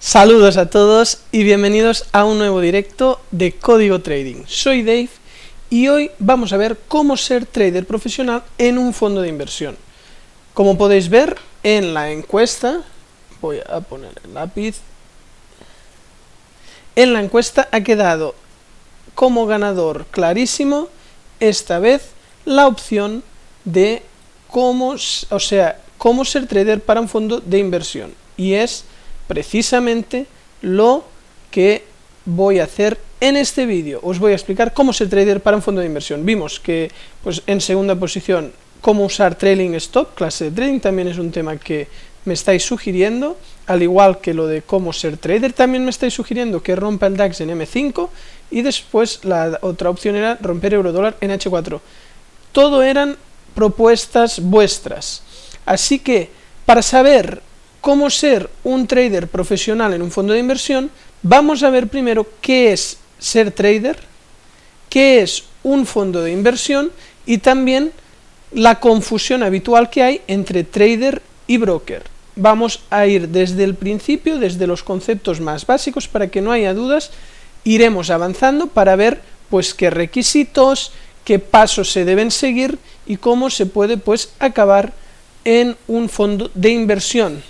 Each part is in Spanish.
Saludos a todos y bienvenidos a un nuevo directo de Código Trading. Soy Dave y hoy vamos a ver cómo ser trader profesional en un fondo de inversión. Como podéis ver en la encuesta, voy a poner el lápiz, en la encuesta ha quedado como ganador clarísimo esta vez la opción de cómo ser trader para un fondo de inversión, y es precisamente lo que voy a hacer en este vídeo. Os voy a explicar cómo ser trader para un fondo de inversión. Vimos que en segunda posición cómo usar trailing stop, clase de trading, también es un tema que me estáis sugiriendo, al igual que lo de cómo ser trader, también me estáis sugiriendo que rompa el DAX en M5, y después la otra opción era romper eurodólar en H4. Todo eran propuestas vuestras, así que para saber cómo ser un trader profesional en un fondo de inversión, vamos a ver primero qué es ser trader, qué es un fondo de inversión y también la confusión habitual que hay entre trader y broker. Vamos a ir desde el principio, desde los conceptos más básicos, para que no haya dudas. Iremos avanzando para ver qué requisitos, qué pasos se deben seguir y cómo se puede acabar en un fondo de inversión.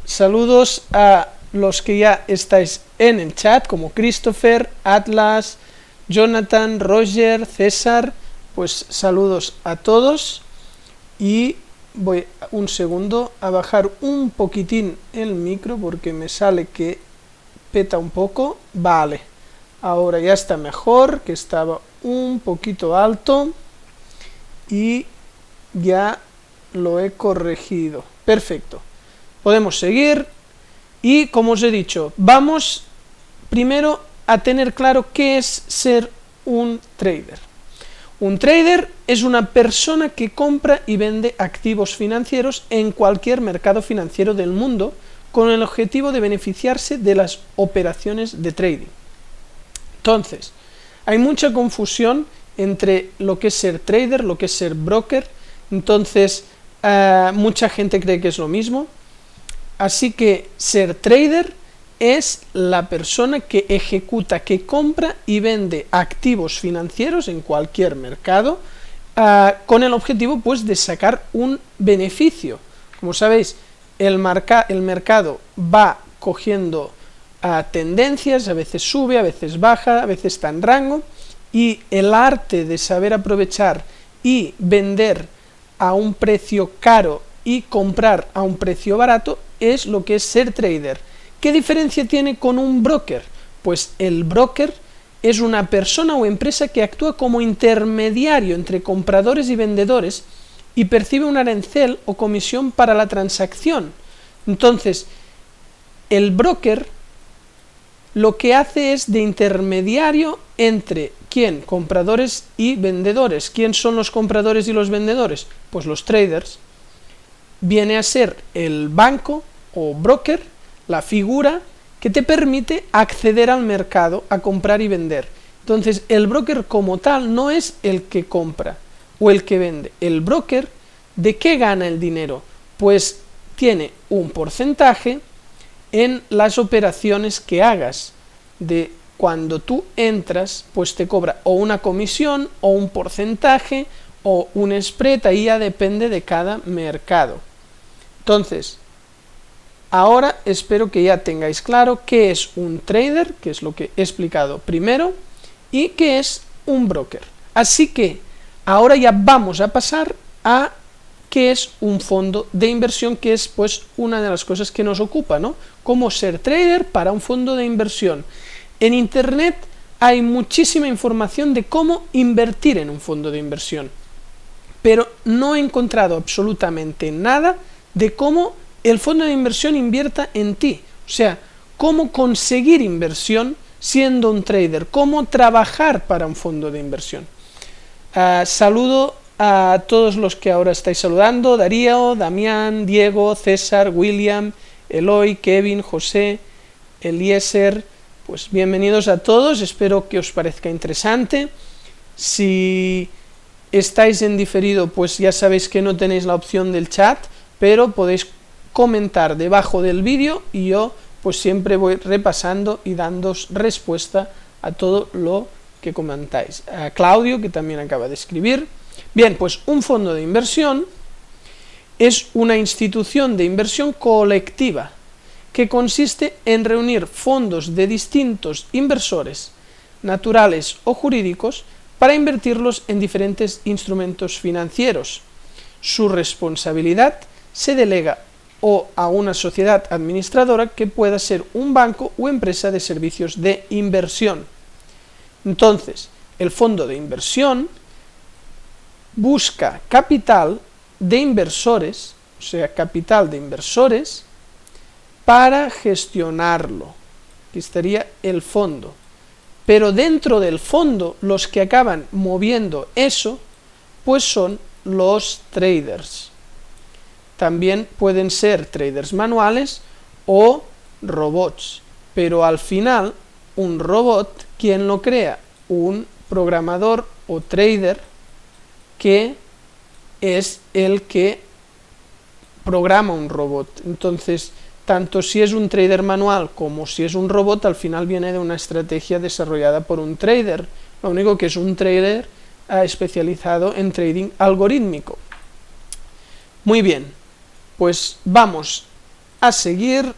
Saludos a los que ya estáis en el chat, como Christopher, Atlas, Jonathan, Roger, César. Saludos a todos, y voy un segundo a bajar un poquitín el micro porque me sale que peta un poco. Vale, ahora ya está mejor, que estaba un poquito alto y ya lo he corregido. Perfecto. Podemos seguir y, como os he dicho, vamos primero a tener claro qué es ser un trader. Un trader es una persona que compra y vende activos financieros en cualquier mercado financiero del mundo con el objetivo de beneficiarse de las operaciones de trading. Entonces, hay mucha confusión entre lo que es ser trader, lo que es ser broker. Entonces, mucha gente cree que es lo mismo. Así que ser trader es la persona que ejecuta, que compra y vende activos financieros en cualquier mercado con el objetivo de sacar un beneficio. Como sabéis, el mercado va cogiendo tendencias, a veces sube, a veces baja, a veces está en rango, y el arte de saber aprovechar y vender a un precio caro y comprar a un precio barato es lo que es ser trader. ¿Qué diferencia tiene con un broker? Pues el broker es una persona o empresa que actúa como intermediario entre compradores y vendedores y percibe un arancel o comisión para la transacción. Entonces, el broker lo que hace es de intermediario entre ¿quién? Compradores y vendedores. ¿Quién son los compradores y los vendedores? Pues los traders. Viene a ser el banco o broker, la figura que te permite acceder al mercado a comprar y vender. Entonces, el broker como tal no es el que compra o el que vende. El broker, ¿de qué gana el dinero? Pues tiene un porcentaje en las operaciones que hagas. De cuando tú entras, te cobra o una comisión o un porcentaje o un spread, ahí ya depende de cada mercado. Entonces, ahora espero que ya tengáis claro qué es un trader, que es lo que he explicado primero, y qué es un broker. Así que ahora ya vamos a pasar a qué es un fondo de inversión, que es una de las cosas que nos ocupa, ¿no? Cómo ser trader para un fondo de inversión. En internet hay muchísima información de cómo invertir en un fondo de inversión, pero no he encontrado absolutamente nada de cómo el fondo de inversión invierta en ti, o sea, cómo conseguir inversión siendo un trader, cómo trabajar para un fondo de inversión. Saludo a todos los que ahora estáis saludando: Darío, Damián, Diego, César, William, Eloy, Kevin, José, Eliezer. Bienvenidos a todos, espero que os parezca interesante. Si estáis en diferido, ya sabéis que no tenéis la opción del chat, pero podéis comentar debajo del vídeo y yo pues siempre voy repasando y dándos respuesta a todo lo que comentáis. A Claudio, que también acaba de escribir. Bien, pues un fondo de inversión es una institución de inversión colectiva que consiste en reunir fondos de distintos inversores, naturales o jurídicos, para invertirlos en diferentes instrumentos financieros. Su responsabilidad se delega o a una sociedad administradora que pueda ser un banco o empresa de servicios de inversión. Entonces, el fondo de inversión busca capital de inversores, o sea, capital de inversores, para gestionarlo. Aquí estaría el fondo. Pero dentro del fondo, los que acaban moviendo eso, pues son los traders. También pueden ser traders manuales o robots, pero al final un robot, ¿quién lo crea? Un programador o trader que es el que programa un robot. Entonces, tanto si es un trader manual como si es un robot, al final viene de una estrategia desarrollada por un trader. Lo único que es un trader especializado en trading algorítmico. Muy bien, pues vamos a seguir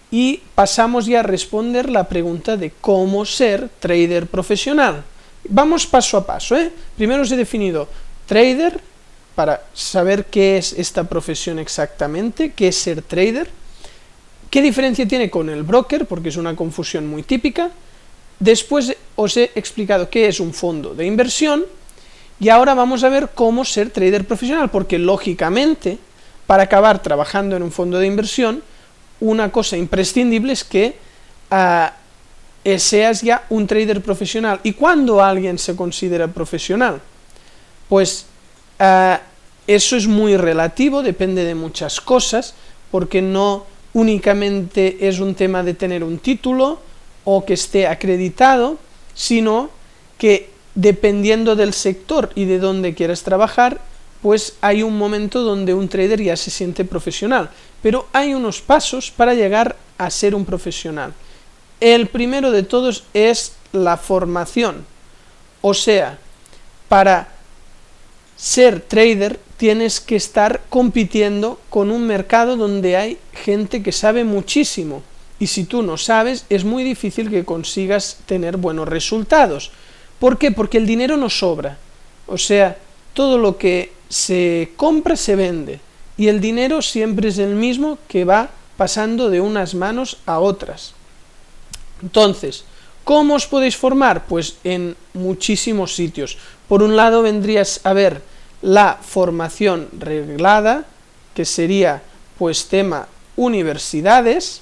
y pasamos ya a responder la pregunta de cómo ser trader profesional. Vamos paso a paso, ¿eh? Primero os he definido trader, para saber qué es esta profesión exactamente, qué es ser trader, qué diferencia tiene con el broker, porque es una confusión muy típica. Después os he explicado qué es un fondo de inversión, y ahora vamos a ver cómo ser trader profesional, porque lógicamente, para acabar trabajando en un fondo de inversión, una cosa imprescindible es que seas ya un trader profesional. ¿Y cuándo alguien se considera profesional? Pues eso es muy relativo, depende de muchas cosas, porque no únicamente es un tema de tener un título o que esté acreditado, sino que dependiendo del sector y de dónde quieras trabajar, pues hay un momento donde un trader ya se siente profesional, pero hay unos pasos para llegar a ser un profesional. El primero de todos es la formación, o sea, para ser trader tienes que estar compitiendo con un mercado donde hay gente que sabe muchísimo, y si tú no sabes es muy difícil que consigas tener buenos resultados. ¿Por qué? Porque el dinero no sobra, o sea, todo lo que se compra se vende, y el dinero siempre es el mismo que va pasando de unas manos a otras. Entonces, ¿cómo os podéis formar? Pues en muchísimos sitios. Por un lado vendrías a ver la formación reglada, que sería pues tema universidades,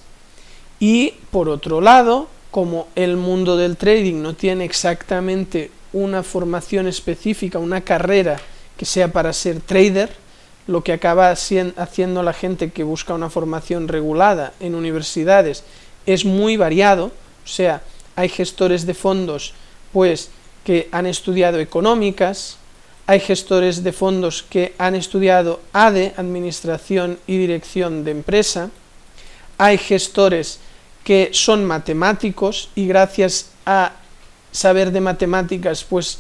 y por otro lado, como el mundo del trading no tiene exactamente una formación específica, una carrera que sea para ser trader, lo que acaba haciendo la gente que busca una formación regulada en universidades es muy variado, o sea, hay gestores de fondos pues que han estudiado económicas, hay gestores de fondos que han estudiado ADE, Administración y Dirección de Empresa, hay gestores que son matemáticos y gracias a saber de matemáticas pues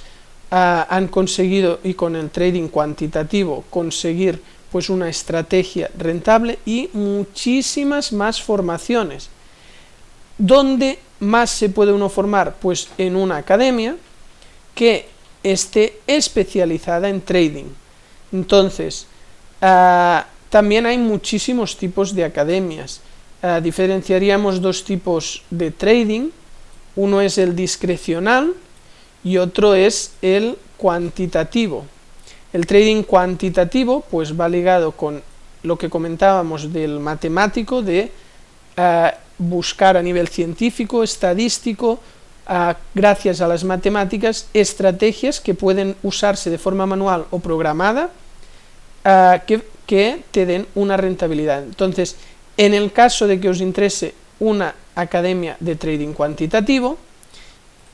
han conseguido, y con el trading cuantitativo, conseguir pues una estrategia rentable, y muchísimas más formaciones. ¿Dónde más se puede uno formar? Pues en una academia que esté especializada en trading. Entonces, también hay muchísimos tipos de academias. Diferenciaríamos dos tipos de trading. Uno es el discrecional y otro es el cuantitativo. El trading cuantitativo pues va ligado con lo que comentábamos del matemático, de buscar a nivel científico, estadístico, gracias a las matemáticas, estrategias que pueden usarse de forma manual o programada, que te den una rentabilidad. Entonces, en el caso de que os interese una academia de trading cuantitativo,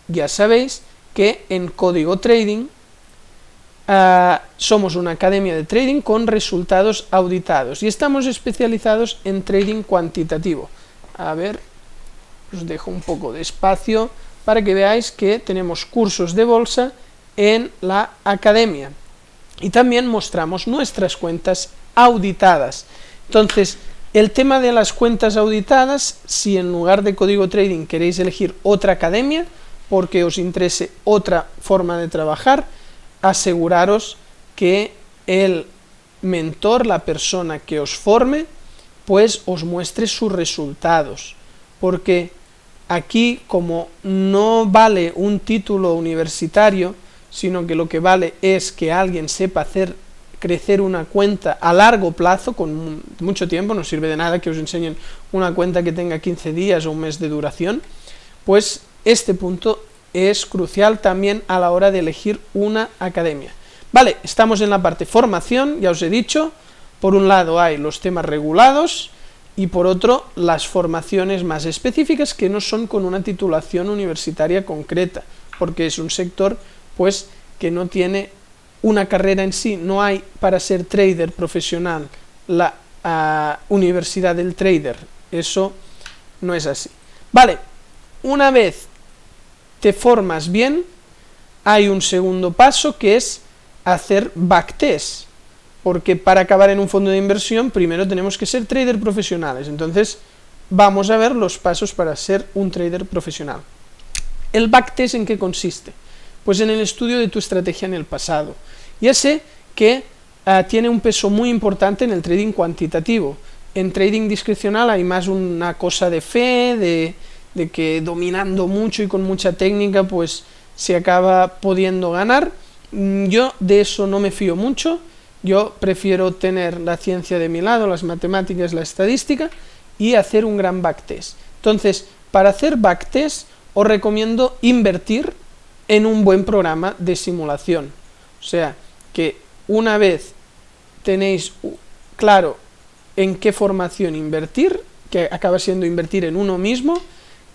ya sabéis que en Código Trading somos una academia de trading con resultados auditados y estamos especializados en trading cuantitativo. A ver, os dejo un poco de espacio para que veáis que tenemos cursos de bolsa en la academia y también mostramos nuestras cuentas auditadas. Entonces, el tema de las cuentas auditadas, si en lugar de Código Trading queréis elegir otra academia porque os interese otra forma de trabajar, aseguraros que el mentor, la persona que os forme, pues os muestre sus resultados, porque aquí, como no vale un título universitario, sino que lo que vale es que alguien sepa hacer crecer una cuenta a largo plazo, con mucho tiempo, no sirve de nada que os enseñen una cuenta que tenga 15 días o un mes de duración, pues este punto es crucial también a la hora de elegir una academia. Vale, estamos en la parte formación, ya os he dicho, por un lado hay los temas regulados y por otro las formaciones más específicas que no son con una titulación universitaria concreta, porque es un sector pues que no tiene una carrera en sí, no hay para ser trader profesional la universidad del trader, eso no es así. Vale, una vez te formas bien, hay un segundo paso que es hacer backtest, porque para acabar en un fondo de inversión primero tenemos que ser trader profesionales. Entonces vamos a ver los pasos para ser un trader profesional. ¿El backtest en qué consiste? Pues en el estudio de tu estrategia en el pasado. Ya sé que tiene un peso muy importante en el trading cuantitativo. En trading discrecional hay más una cosa de fe, de que dominando mucho y con mucha técnica pues se acaba pudiendo ganar. Yo de eso no me fío mucho, yo prefiero tener la ciencia de mi lado, las matemáticas, la estadística y hacer un gran backtest. Entonces, para hacer backtest os recomiendo invertir en un buen programa de simulación. O sea, que una vez tenéis claro en qué formación invertir, que acaba siendo invertir en uno mismo,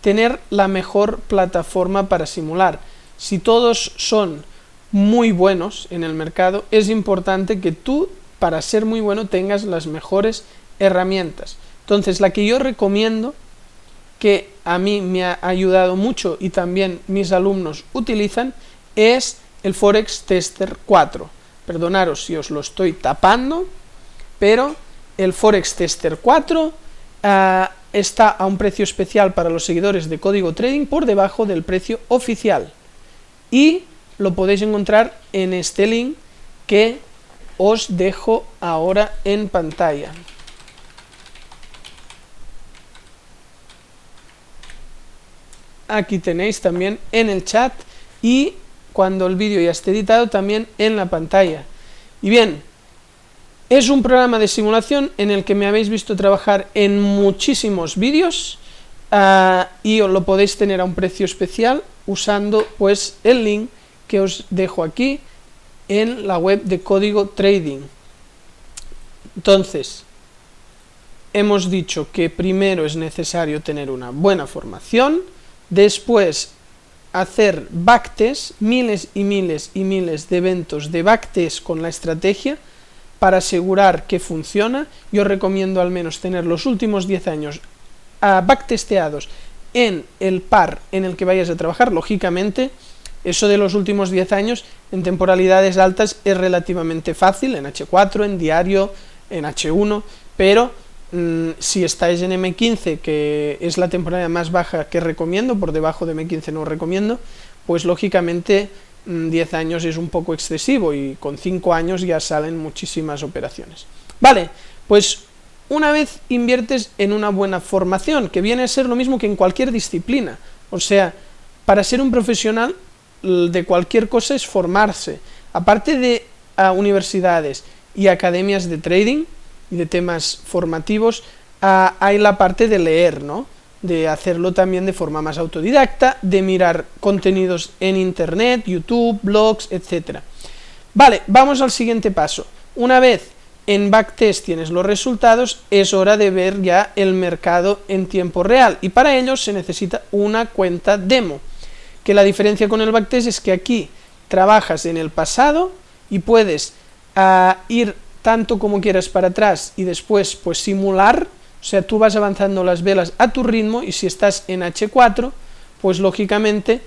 tener la mejor plataforma para simular. Si todos son muy buenos en el mercado, es importante que tú, para ser muy bueno, tengas las mejores herramientas. Entonces, la que yo recomiendo, que a mí me ha ayudado mucho y también mis alumnos utilizan, es el Forex Tester 4. Perdonaros si os lo estoy tapando, pero el Forex Tester 4 está a un precio especial para los seguidores de Código Trading por debajo del precio oficial. Y lo podéis encontrar en este link que os dejo ahora en pantalla. Aquí tenéis también en el chat y cuando el vídeo ya esté editado también en la pantalla. Y bien, es un programa de simulación en el que me habéis visto trabajar en muchísimos vídeos y lo podéis tener a un precio especial usando pues el link que os dejo aquí en la web de Código Trading. Entonces, hemos dicho que primero es necesario tener una buena formación, después hacer backtest, miles y miles y miles de eventos de backtest con la estrategia para asegurar que funciona. Yo recomiendo al menos tener los últimos 10 años backtesteados en el par en el que vayas a trabajar. Lógicamente, eso de los últimos 10 años en temporalidades altas es relativamente fácil, en H4, en diario, en H1, pero si estáis en M15, que es la temporada más baja que recomiendo, por debajo de M15 no recomiendo, pues lógicamente 10 años es un poco excesivo y con 5 años ya salen muchísimas operaciones. Vale, pues una vez inviertes en una buena formación, que viene a ser lo mismo que en cualquier disciplina, o sea, para ser un profesional de cualquier cosa es formarse. Aparte de universidades y academias de trading y de temas formativos, hay la parte de leer, ¿no? De hacerlo también de forma más autodidacta, de mirar contenidos en internet, YouTube, blogs, etc. Vale, vamos al siguiente paso. Una vez en backtest tienes los resultados, es hora de ver ya el mercado en tiempo real y para ello se necesita una cuenta demo, que la diferencia con el backtest es que aquí trabajas en el pasado y puedes ir tanto como quieras para atrás y después pues simular, o sea, tú vas avanzando las velas a tu ritmo, y si estás en H4, pues lógicamente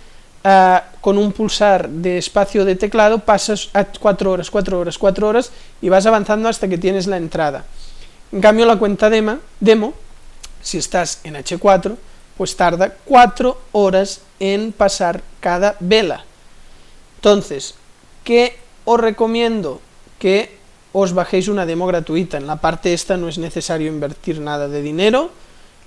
con un pulsar de espacio de teclado pasas a 4 horas, 4 horas, 4 horas y vas avanzando hasta que tienes la entrada. En cambio la cuenta demo, si estás en H4, pues tarda 4 horas en pasar cada vela. Entonces, ¿qué os recomiendo? Que os bajéis una demo gratuita. En la parte esta no es necesario invertir nada de dinero.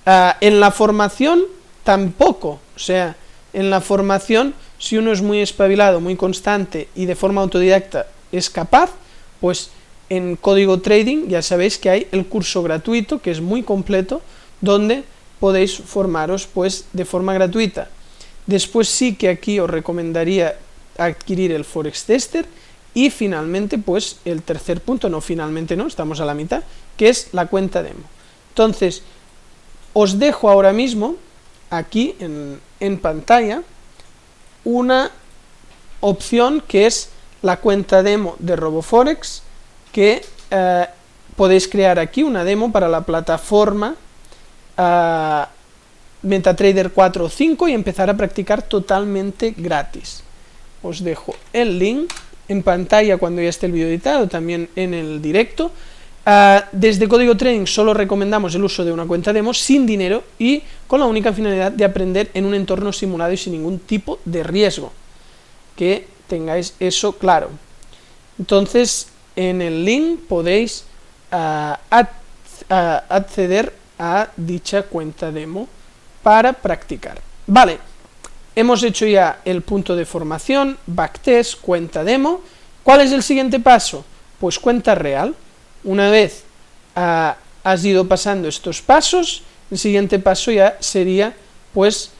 En la formación tampoco, o sea, en la formación, si uno es muy espabilado, muy constante y de forma autodidacta es capaz, pues en Código Trading ya sabéis que hay el curso gratuito, que es muy completo, donde podéis formaros pues de forma gratuita. Después sí que aquí os recomendaría adquirir el Forex Tester, y finalmente pues el tercer punto, no finalmente no, estamos a la mitad, que es la cuenta demo. Entonces, os dejo ahora mismo aquí en pantalla una opción que es la cuenta demo de RoboForex, que podéis crear aquí una demo para la plataforma MetaTrader 4 o 5 y empezar a practicar totalmente gratis. Os dejo el link en pantalla cuando ya esté el vídeo editado, también en el directo. Desde Código Trading solo recomendamos el uso de una cuenta demo sin dinero y con la única finalidad de aprender en un entorno simulado y sin ningún tipo de riesgo. Que tengáis eso claro. Entonces, en el link podéis acceder a dicha cuenta demo para practicar. Vale, hemos hecho ya el punto de formación, backtest, cuenta demo. ¿Cuál es el siguiente paso? Pues cuenta real. Una vez has ido pasando estos pasos, el siguiente paso ya sería pues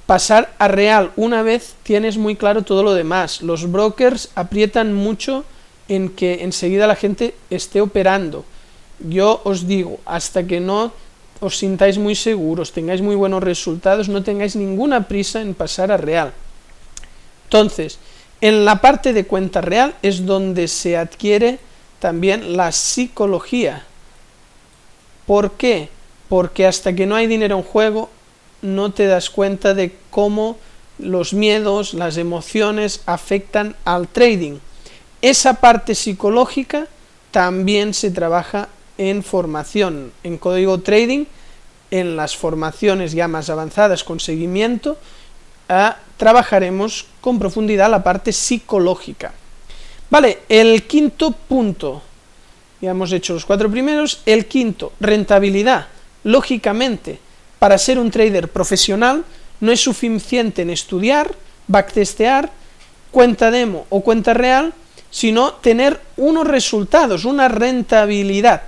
pasar a real, una vez tienes muy claro todo lo demás. Los brokers aprietan mucho en que enseguida la gente esté operando. Yo os digo, hasta que no os sintáis muy seguros, tengáis muy buenos resultados, no tengáis ninguna prisa en pasar a real. Entonces, en la parte de cuenta real es donde se adquiere también la psicología. ¿Por qué? Porque hasta que no hay dinero en juego, no te das cuenta de cómo los miedos, las emociones afectan al trading. Esa parte psicológica también se trabaja en formación, en Código Trading, en las formaciones ya más avanzadas con seguimiento, trabajaremos con profundidad la parte psicológica. Vale, el quinto punto, ya hemos hecho los 4 primeros, el quinto, rentabilidad. Lógicamente, para ser un trader profesional no es suficiente en estudiar, backtestear, cuenta demo o cuenta real, sino tener unos resultados, una rentabilidad.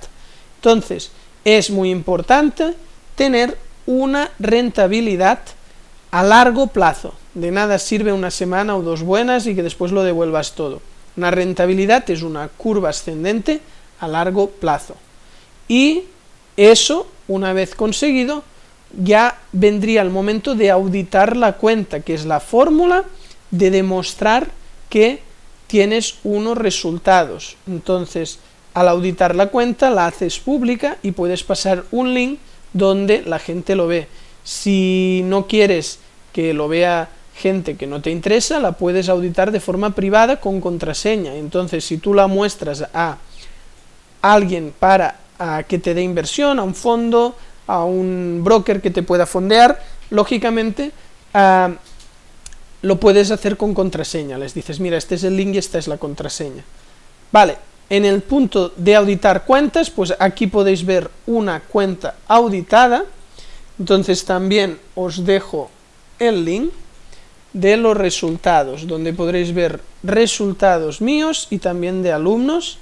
Entonces, es muy importante tener una rentabilidad a largo plazo. De nada sirve una semana o 2 buenas y que después lo devuelvas todo. Una rentabilidad es una curva ascendente a largo plazo. Y eso, una vez conseguido, ya vendría el momento de auditar la cuenta, que es la fórmula de demostrar que tienes unos resultados. Entonces, al auditar la cuenta, la haces pública y puedes pasar un link donde la gente lo ve. Si no quieres que lo vea gente que no te interesa, la puedes auditar de forma privada con contraseña. Entonces, si tú la muestras a alguien para que te dé inversión, a un fondo, a un broker que te pueda fondear, lógicamente lo puedes hacer con contraseña. Les dices, mira, este es el link y esta es la contraseña. Vale, en el punto de auditar cuentas, pues aquí podéis ver una cuenta auditada. Entonces también os dejo el link de los resultados, donde podréis ver resultados míos y también de alumnos.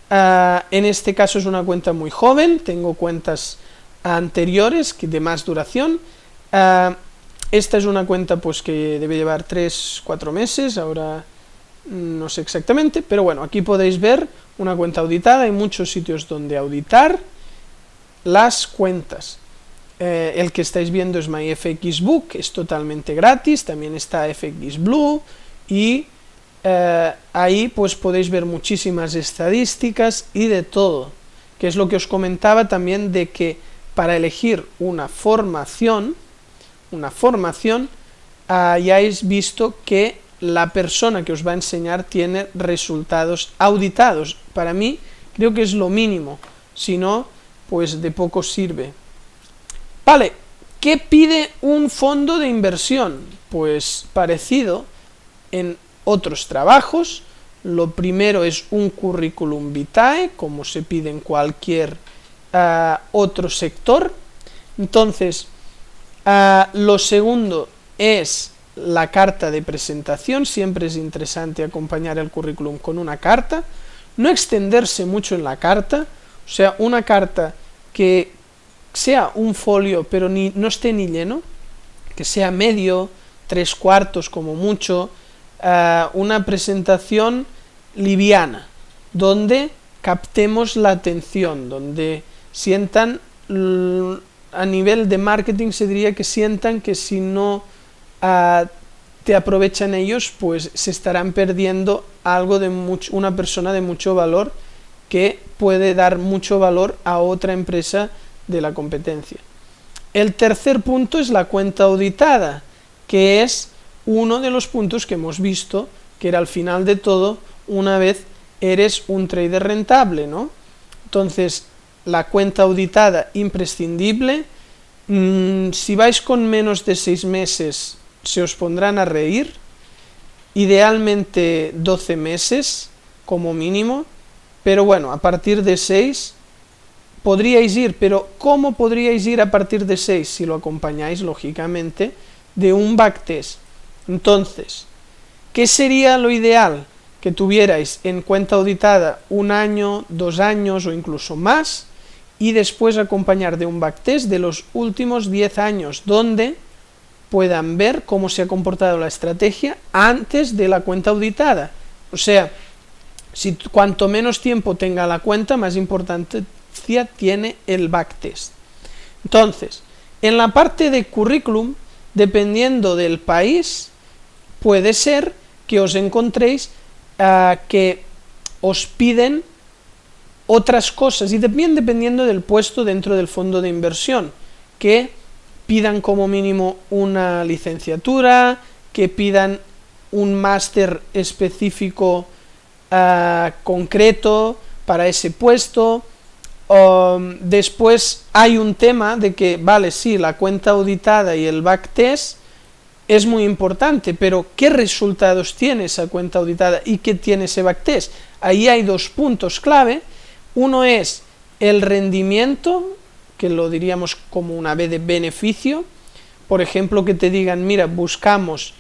En este caso es una cuenta muy joven, tengo cuentas anteriores de más duración. Esta es una cuenta pues que debe llevar 3-4 meses, ahora no sé exactamente, pero bueno, aquí podéis ver una cuenta auditada. Hay muchos sitios donde auditar las cuentas. El que estáis viendo es MyFXBook, es totalmente gratis, también está FXBlue y ahí pues podéis ver muchísimas estadísticas y de todo, que es lo que os comentaba también de que para elegir una formación, hayáis visto que la persona que os va a enseñar tiene resultados auditados. Para mí creo que es lo mínimo, si no, pues de poco sirve. Vale, ¿qué pide un fondo de inversión? Pues parecido en otros trabajos. Lo primero es un currículum vitae, como se pide en cualquier otro sector. Entonces, lo segundo es la carta de presentación. Siempre es interesante acompañar el currículum con una carta. No extenderse mucho en la carta, o sea, una carta que sea un folio, pero no esté ni lleno, que sea medio, 3/4 como mucho, una presentación liviana, donde captemos la atención, donde sientan, a nivel de marketing se diría que sientan que si no te aprovechan ellos, pues se estarán perdiendo algo de una persona de mucho valor que puede dar mucho valor a otra empresa de la competencia. El tercer punto es la cuenta auditada, que es uno de los puntos que hemos visto, que era al final de todo, una vez eres un trader rentable, ¿no? Entonces, la cuenta auditada imprescindible. Si vais con menos de 6 meses, se os pondrán a reír. Idealmente 12 meses, como mínimo, pero bueno, a partir de 6 podríais ir, pero ¿cómo podríais ir a partir de 6? Si lo acompañáis, lógicamente, de un backtest. Entonces, ¿qué sería lo ideal? Que tuvierais en cuenta auditada 1 año, 2 años o incluso más, y después acompañar de un backtest de los últimos 10 años, donde puedan ver cómo se ha comportado la estrategia antes de la cuenta auditada. O sea, cuanto menos tiempo tenga la cuenta, más importancia tiene el backtest. Entonces, en la parte de currículum, dependiendo del país, puede ser que os encontréis que os piden otras cosas, y también dependiendo del puesto dentro del fondo de inversión, que pidan como mínimo una licenciatura, que pidan un máster específico concreto para ese puesto. Después hay un tema de que, vale, sí, la cuenta auditada y el backtest es muy importante, pero ¿qué resultados tiene esa cuenta auditada y qué tiene ese backtest? Ahí hay 2 puntos clave. Uno es el rendimiento, que lo diríamos como una B de beneficio. Por ejemplo, que te digan, mira, buscamos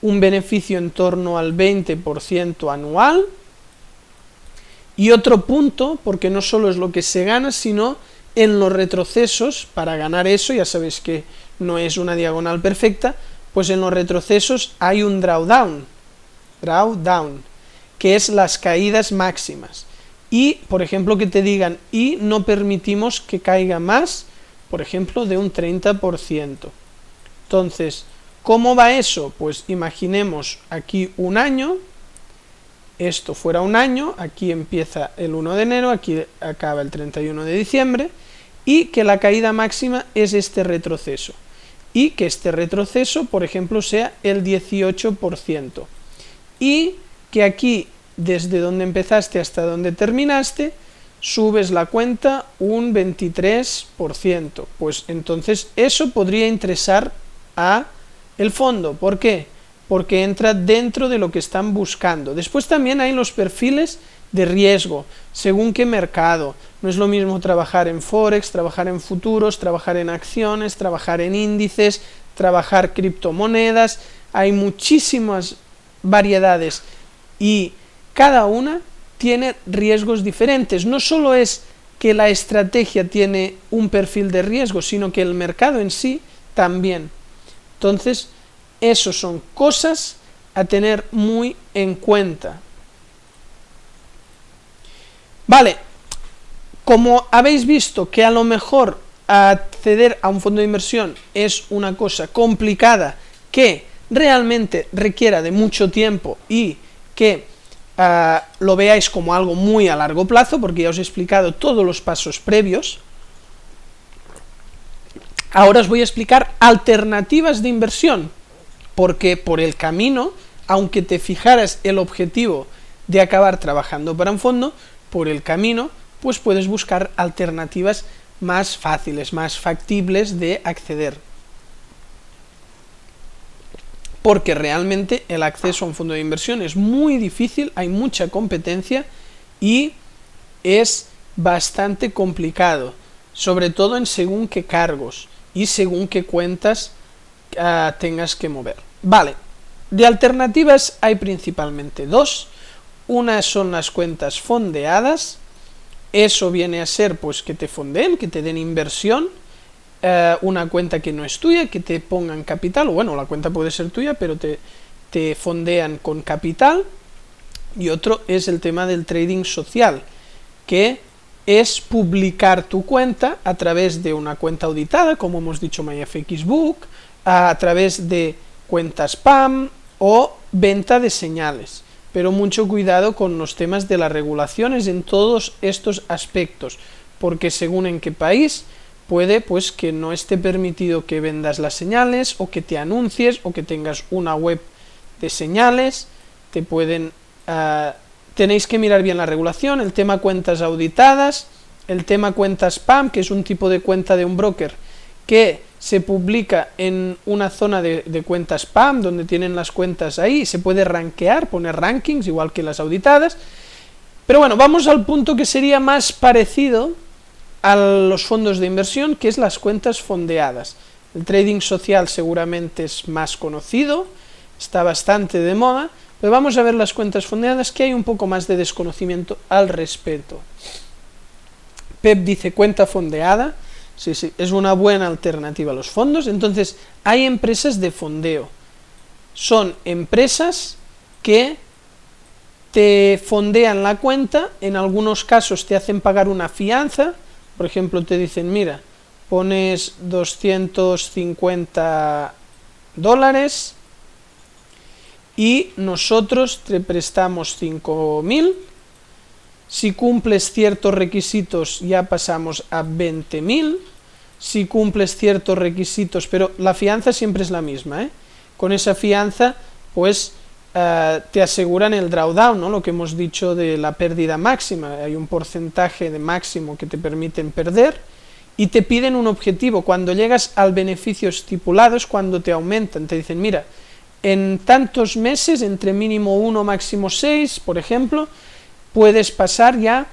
un beneficio en torno al 20% anual. Y otro punto, porque no solo es lo que se gana, sino en los retrocesos. Para ganar eso, ya sabéis que no es una diagonal perfecta, pues en los retrocesos hay un drawdown, que es las caídas máximas. Y, por ejemplo, que te digan, y no permitimos que caiga más, por ejemplo, de un 30%. Entonces, ¿cómo va eso? Pues imaginemos aquí un año, esto fuera un año, aquí empieza el 1 de enero, aquí acaba el 31 de diciembre, y que la caída máxima es este retroceso. Y que este retroceso, por ejemplo, sea el 18%. Y que aquí, desde donde empezaste hasta donde terminaste, subes la cuenta un 23%. Pues entonces eso podría interesar a el fondo. ¿Por qué? Porque entra dentro de lo que están buscando. Después también hay los perfiles de riesgo, según qué mercado. No es lo mismo trabajar en Forex, trabajar en futuros, trabajar en acciones, trabajar en índices, trabajar criptomonedas. Hay muchísimas variedades y cada una tiene riesgos diferentes. No solo es que la estrategia tiene un perfil de riesgo, sino que el mercado en sí también. Entonces, eso son cosas a tener muy en cuenta. Vale, como habéis visto que a lo mejor acceder a un fondo de inversión es una cosa complicada que realmente requiera de mucho tiempo y que lo veáis como algo muy a largo plazo, porque ya os he explicado todos los pasos previos. Ahora os voy a explicar alternativas de inversión, porque por el camino, aunque te fijaras el objetivo de acabar trabajando para un fondo, por el camino pues puedes buscar alternativas más fáciles, más factibles de acceder. Porque realmente el acceso a un fondo de inversión es muy difícil, hay mucha competencia y es bastante complicado, sobre todo en según qué cargos y según qué cuentas tengas que mover. Vale, de alternativas hay principalmente dos. Una son las cuentas fondeadas. Eso viene a ser pues que te fondeen, que te den inversión, una cuenta que no es tuya, que te pongan capital, o bueno, la cuenta puede ser tuya, pero te fondean con capital. Y otro es el tema del trading social, que es publicar tu cuenta a través de una cuenta auditada, como hemos dicho MyFXBook, a través de cuentas PAM o venta de señales. Pero mucho cuidado con los temas de las regulaciones en todos estos aspectos, porque según en qué país puede pues que no esté permitido que vendas las señales, o que te anuncies, o que tengas una web de señales. Te pueden tenéis que mirar bien la regulación, el tema cuentas auditadas, el tema cuentas PAM, que es un tipo de cuenta de un broker que se publica en una zona de cuentas PAM, donde tienen las cuentas ahí, se puede rankear, poner rankings, igual que las auditadas. Pero bueno, vamos al punto que sería más parecido a los fondos de inversión, que es las cuentas fondeadas. El trading social seguramente es más conocido, está bastante de moda, pero vamos a ver las cuentas fondeadas, que hay un poco más de desconocimiento al respecto. Pep dice cuenta fondeada. Sí, es una buena alternativa a los fondos. Entonces, hay empresas de fondeo. Son empresas que te fondean la cuenta, en algunos casos te hacen pagar una fianza, por ejemplo, te dicen, mira, pones $250 y nosotros te prestamos 5.000, si cumples ciertos requisitos ya pasamos a 20.000, si cumples ciertos requisitos, pero la fianza siempre es la misma, con esa fianza pues te aseguran el drawdown, ¿no? Lo que hemos dicho de la pérdida máxima, hay un porcentaje de máximo que te permiten perder, y te piden un objetivo. Cuando llegas al beneficio estipulado es cuando te aumentan, te dicen, mira, en tantos meses, entre mínimo 1, máximo 6, por ejemplo, puedes pasar ya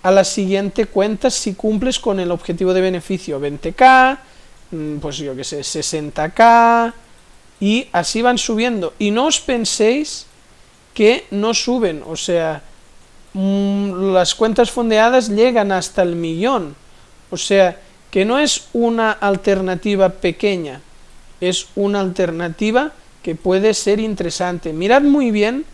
a la siguiente cuenta si cumples con el objetivo de beneficio, 20k, pues yo que sé, 60k, y así van subiendo. Y no os penséis que no suben, o sea, las cuentas fondeadas llegan hasta el 1.000.000, o sea, que no es una alternativa pequeña, es una alternativa que puede ser interesante. Mirad muy bien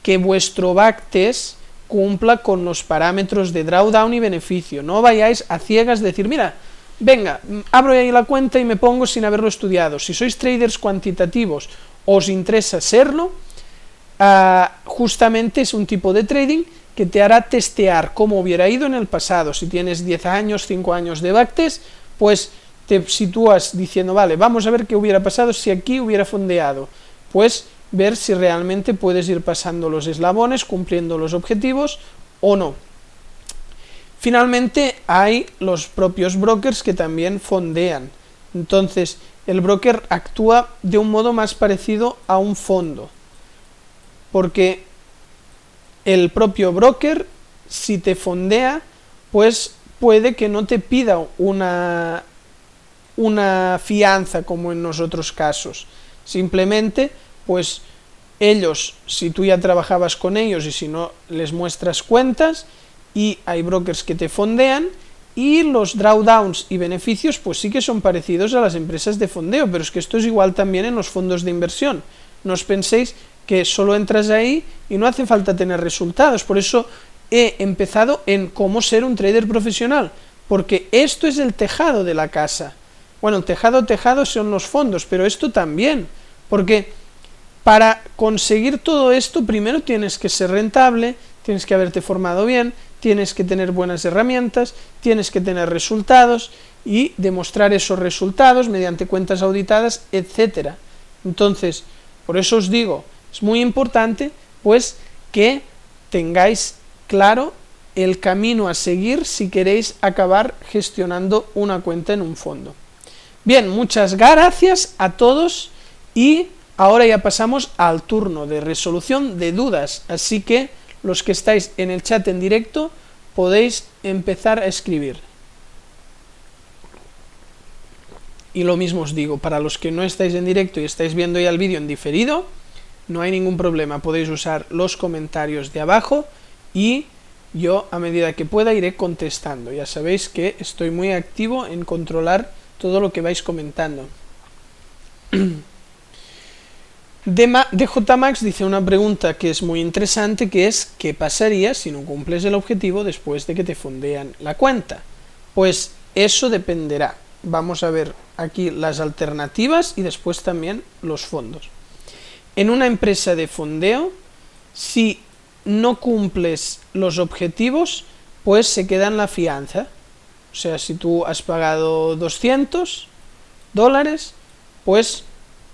que vuestro backtest cumpla con los parámetros de drawdown y beneficio. No vayáis a ciegas de decir, mira, venga, abro ahí la cuenta y me pongo sin haberlo estudiado. Si sois traders cuantitativos, os interesa serlo, justamente es un tipo de trading que te hará testear cómo hubiera ido en el pasado. Si tienes 10 años, 5 años de backtest, pues te sitúas diciendo, vale, vamos a ver qué hubiera pasado si aquí hubiera fondeado. Pues ver si realmente puedes ir pasando los eslabones, cumpliendo los objetivos o no. Finalmente hay los propios brokers que también fondean. Entonces el broker actúa de un modo más parecido a un fondo, porque el propio broker, si te fondea, pues puede que no te pida una fianza como en los otros casos. Simplemente pues ellos, si tú ya trabajabas con ellos y si no, les muestras cuentas, y hay brokers que te fondean, y los drawdowns y beneficios pues sí que son parecidos a las empresas de fondeo, pero es que esto es igual también en los fondos de inversión. No os penséis que solo entras ahí y no hace falta tener resultados. Por eso he empezado en cómo ser un trader profesional, porque esto es el tejado de la casa. Bueno, el tejado son los fondos, pero esto también, porque para conseguir todo esto, primero tienes que ser rentable, tienes que haberte formado bien, tienes que tener buenas herramientas, tienes que tener resultados y demostrar esos resultados mediante cuentas auditadas, etcétera. Entonces, por eso os digo, es muy importante pues que tengáis claro el camino a seguir si queréis acabar gestionando una cuenta en un fondo. Bien, muchas gracias a todos y ahora ya pasamos al turno de resolución de dudas, así que los que estáis en el chat en directo podéis empezar a escribir. Y lo mismo os digo, para los que no estáis en directo y estáis viendo ya el vídeo en diferido, no hay ningún problema, podéis usar los comentarios de abajo y yo a medida que pueda iré contestando. Ya sabéis que estoy muy activo en controlar todo lo que vais comentando. DJ Max dice una pregunta que es muy interesante, que es ¿qué pasaría si no cumples el objetivo después de que te fondean la cuenta? Pues eso dependerá. Vamos a ver aquí las alternativas y después también los fondos. En una empresa de fondeo, si no cumples los objetivos, pues se queda en la fianza. O sea, si tú has pagado $200, pues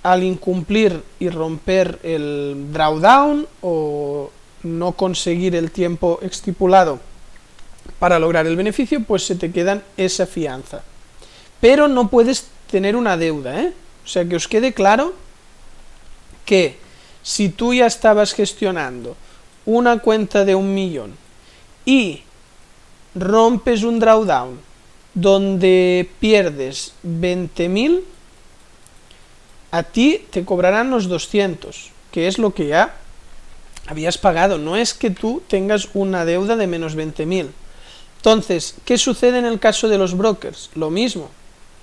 al incumplir y romper el drawdown o no conseguir el tiempo estipulado para lograr el beneficio, pues se te quedan esa fianza. Pero no puedes tener una deuda, ¿eh? O sea, que os quede claro que si tú ya estabas gestionando una cuenta de 1 millón y rompes un drawdown donde pierdes 20.000, a ti te cobrarán los 200, que es lo que ya habías pagado, no es que tú tengas una deuda de menos 20.000. Entonces, ¿qué sucede en el caso de los brokers? Lo mismo,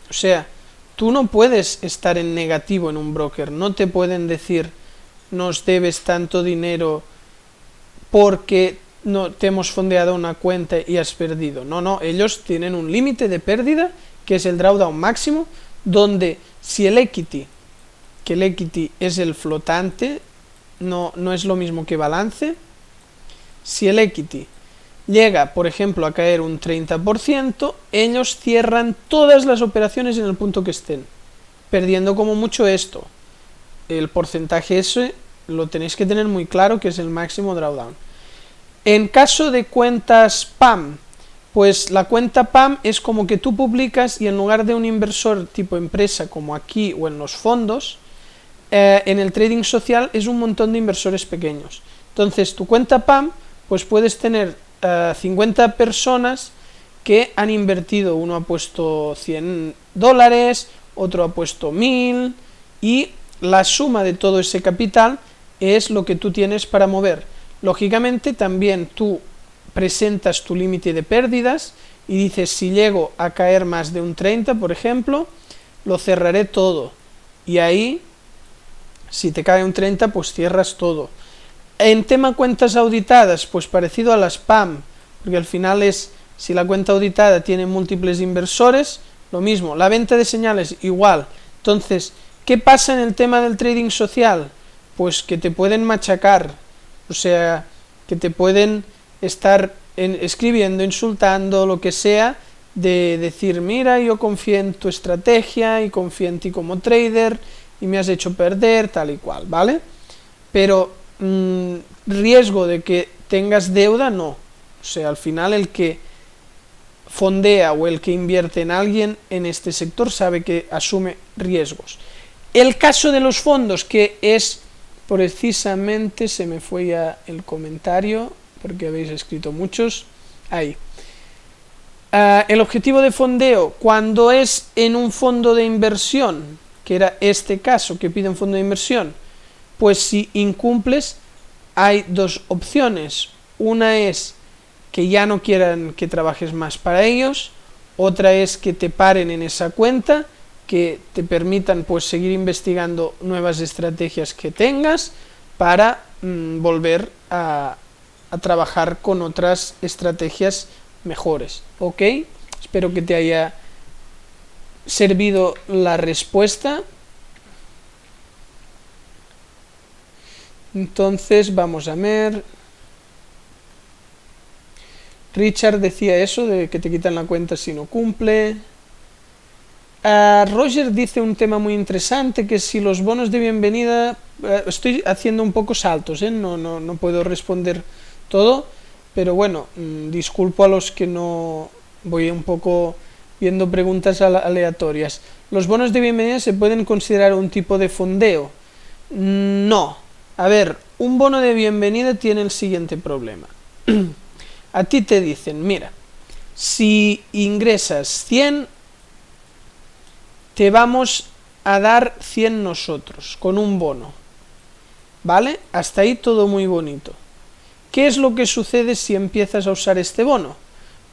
o sea, tú no puedes estar en negativo en un broker, no te pueden decir nos debes tanto dinero porque no te hemos fondeado una cuenta y has perdido. No, ellos tienen un límite de pérdida que es el drawdown máximo, donde si el equity, que el equity es el flotante, no es lo mismo que balance, si el equity llega, por ejemplo, a caer un 30%, ellos cierran todas las operaciones en el punto que estén, perdiendo como mucho esto. El porcentaje ese lo tenéis que tener muy claro, que es el máximo drawdown. En caso de cuentas PAM, pues la cuenta PAM es como que tú publicas y en lugar de un inversor tipo empresa como aquí o en los fondos, en el trading social es un montón de inversores pequeños. Entonces tu cuenta PAM, pues puedes tener 50 personas que han invertido, uno ha puesto $100, otro ha puesto 1.000 y la suma de todo ese capital es lo que tú tienes para mover. Lógicamente también tú presentas tu límite de pérdidas y dices si llego a caer más de un 30, por ejemplo, lo cerraré todo y ahí si te cae un 30 pues cierras todo. En tema cuentas auditadas, pues parecido a las PAM, porque al final es, si la cuenta auditada tiene múltiples inversores, lo mismo, la venta de señales igual. Entonces, ¿qué pasa en el tema del trading social? Pues que te pueden machacar, o sea, que te pueden estar escribiendo, insultando, lo que sea, de decir, mira, yo confío en tu estrategia y confío en ti como trader y me has hecho perder, tal y cual, ¿vale? Pero riesgo de que tengas deuda, no. O sea, al final el que fondea o el que invierte en alguien en este sector sabe que asume riesgos. El caso de los fondos, que es precisamente, se me fue ya el comentario porque habéis escrito muchos, ahí. El objetivo de fondeo, cuando es en un fondo de inversión, que era este caso que pide un fondo de inversión, pues si incumples hay dos opciones. Una es que ya no quieran que trabajes más para ellos, otra es que te paren en esa cuenta, que te permitan pues seguir investigando nuevas estrategias que tengas para volver a trabajar con otras estrategias mejores. ¿Ok? Espero que te haya servido la respuesta. Entonces vamos a ver. Richard decía eso de que te quitan la cuenta si no cumple. Roger dice un tema muy interesante, que si los bonos de bienvenida, estoy haciendo un poco saltos, no puedo responder todo, pero bueno, disculpo a los que no, voy un poco viendo preguntas aleatorias. ¿Los bonos de bienvenida se pueden considerar un tipo de fondeo? No. A ver, un bono de bienvenida tiene el siguiente problema. A ti te dicen, mira, si ingresas 100, te vamos a dar 100 nosotros, con un bono. ¿Vale? Hasta ahí todo muy bonito. ¿Qué es lo que sucede si empiezas a usar este bono?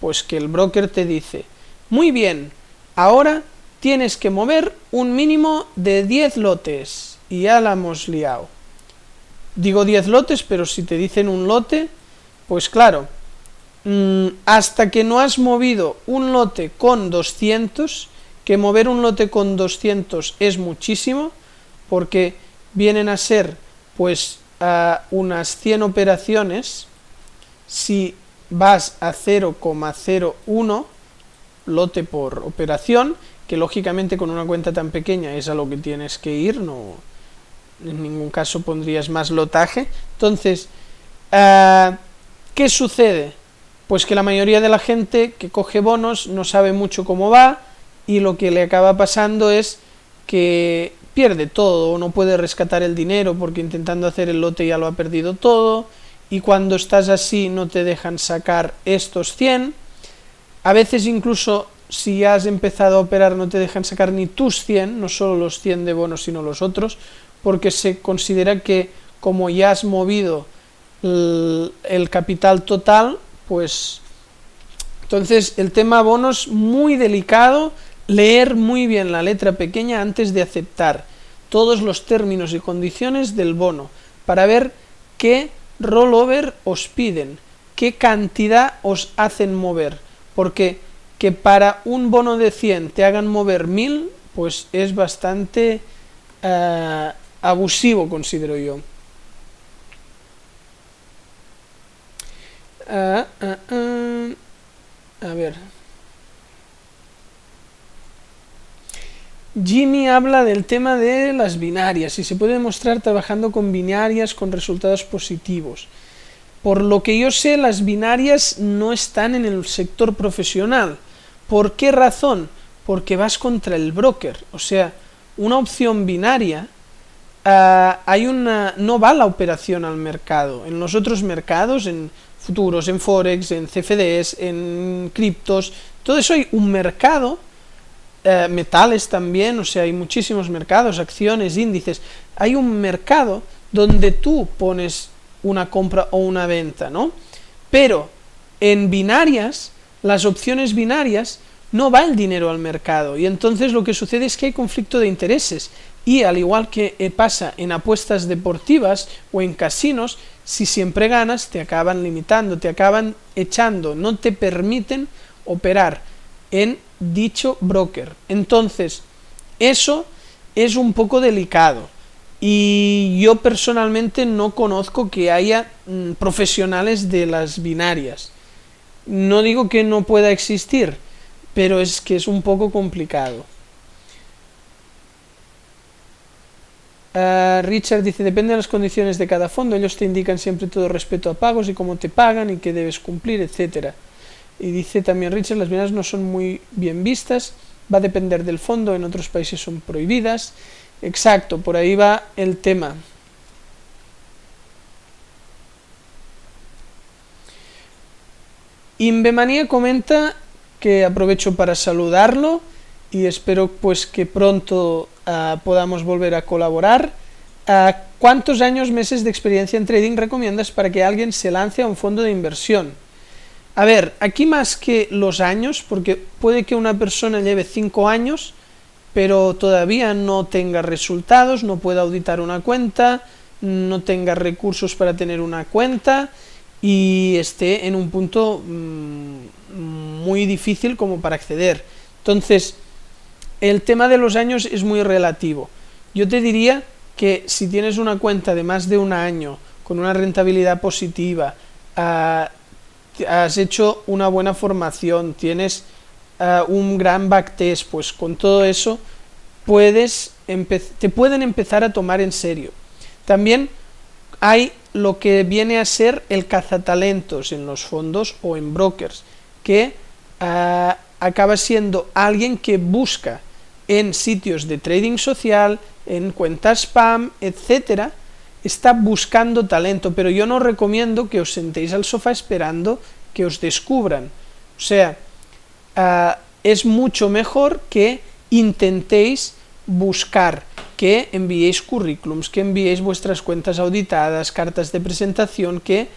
Pues que el broker te dice, muy bien, ahora tienes que mover un mínimo de 10 lotes. Y ya la hemos liado. Digo 10 lotes, pero si te dicen un lote, pues claro, hasta que no has movido un lote con 200, que mover un lote con 200 es muchísimo, porque vienen a ser pues unas 100 operaciones, si vas a 0,01 lote por operación, que lógicamente con una cuenta tan pequeña es a lo que tienes que ir, no, en ningún caso pondrías más lotaje. Entonces, ¿qué sucede? Pues que la mayoría de la gente que coge bonos no sabe mucho cómo va, y lo que le acaba pasando es que pierde todo, o no puede rescatar el dinero porque intentando hacer el lote ya lo ha perdido todo, y cuando estás así no te dejan sacar estos 100, a veces incluso si ya has empezado a operar no te dejan sacar ni tus 100, no solo los 100 de bonos sino los otros, porque se considera que como ya has movido el capital total, pues entonces el tema bonos muy delicado, leer muy bien la letra pequeña antes de aceptar todos los términos y condiciones del bono, para ver qué rollover os piden, qué cantidad os hacen mover, porque que para un bono de 100 te hagan mover 1000, pues es bastante abusivo, considero yo. A ver. Jimmy habla del tema de las binarias y se puede demostrar trabajando con binarias con resultados positivos. Por lo que yo sé, las binarias no están en el sector profesional. ¿Por qué razón? Porque vas contra el broker. O sea, una opción binaria, no va la operación al mercado. En los otros mercados, en futuros, en forex, en CFDs, en criptos, todo eso hay un mercado. Metales también, o sea, hay muchísimos mercados, acciones, índices. Hay un mercado donde tú pones una compra o una venta, ¿no? Pero en binarias, las opciones binarias, no va el dinero al mercado, y entonces lo que sucede es que hay conflicto de intereses, y al igual que pasa en apuestas deportivas o en casinos, si siempre ganas te acaban limitando, te acaban echando, no te permiten operar en dicho broker. Entonces eso es un poco delicado, y yo personalmente no conozco que haya profesionales de las binarias. No digo que no pueda existir, pero es que es un poco complicado. Richard dice, depende de las condiciones de cada fondo, ellos te indican siempre todo respecto a pagos y cómo te pagan y qué debes cumplir, etcétera. Y dice también Richard, las binarias no son muy bien vistas, va a depender del fondo, en otros países son prohibidas. Exacto, por ahí va el tema. Inbemanía comenta que aprovecho para saludarlo y espero pues que pronto podamos volver a colaborar. ¿Cuántos años, meses de experiencia en trading recomiendas para que alguien se lance a un fondo de inversión? A ver, aquí más que los años, porque puede que una persona lleve 5 años, pero todavía no tenga resultados, no pueda auditar una cuenta, no tenga recursos para tener una cuenta y esté en un punto muy difícil como para acceder. Entonces, el tema de los años es muy relativo. Yo te diría que si tienes una cuenta de más de un año, con una rentabilidad positiva, has hecho una buena formación, tienes un gran backtest, pues con todo eso te pueden empezar a tomar en serio. También hay lo que viene a ser el cazatalentos en los fondos o en brokers, que acaba siendo alguien que busca en sitios de trading social, en cuentas spam, etcétera, está buscando talento, pero yo no recomiendo que os sentéis al sofá esperando que os descubran. O sea, es mucho mejor que intentéis buscar, que enviéis currículums, que enviéis vuestras cuentas auditadas, cartas de presentación, que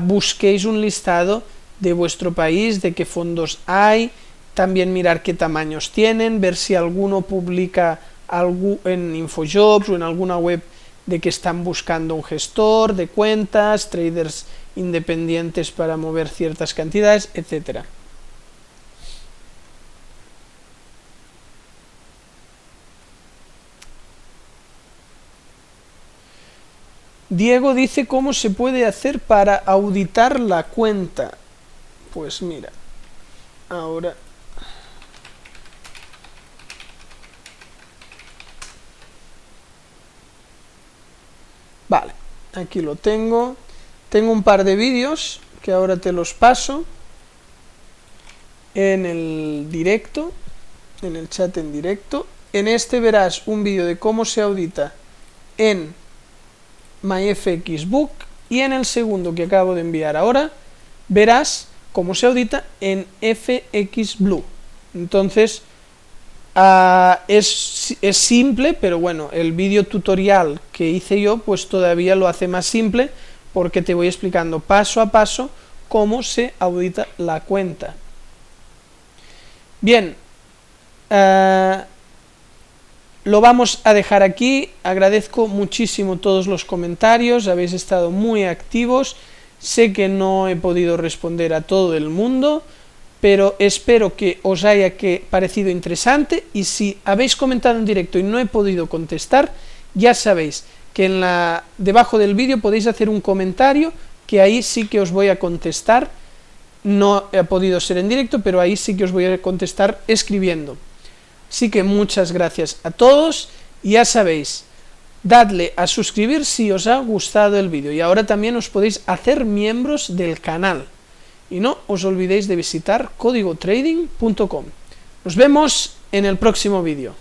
busquéis un listado de vuestro país, de qué fondos hay, también mirar qué tamaños tienen, ver si alguno publica algo en Infojobs o en alguna web de que están buscando un gestor de cuentas, traders independientes para mover ciertas cantidades, etcétera. Diego dice cómo se puede hacer para auditar la cuenta. Pues mira, ahora vale, aquí lo tengo. Tengo un par de vídeos que ahora te los paso en el directo, en el chat en directo. En este verás un vídeo de cómo se audita en MyFXBook, y en el segundo que acabo de enviar ahora verás cómo se audita en FXBlue. Entonces es simple, pero bueno, el vídeo tutorial que hice yo pues todavía lo hace más simple, porque te voy explicando paso a paso cómo se audita la cuenta. Bien, lo vamos a dejar aquí. Agradezco muchísimo todos los comentarios, habéis estado muy activos. Sé que no he podido responder a todo el mundo, pero espero que os haya parecido interesante, y si habéis comentado en directo y no he podido contestar, ya sabéis que debajo del vídeo podéis hacer un comentario, que ahí sí que os voy a contestar. No he podido ser en directo, pero ahí sí que os voy a contestar escribiendo. Así que muchas gracias a todos, y ya sabéis, dadle a suscribir si os ha gustado el vídeo, y ahora también os podéis hacer miembros del canal. Y no os olvidéis de visitar códigotrading.com. Nos vemos en el próximo vídeo.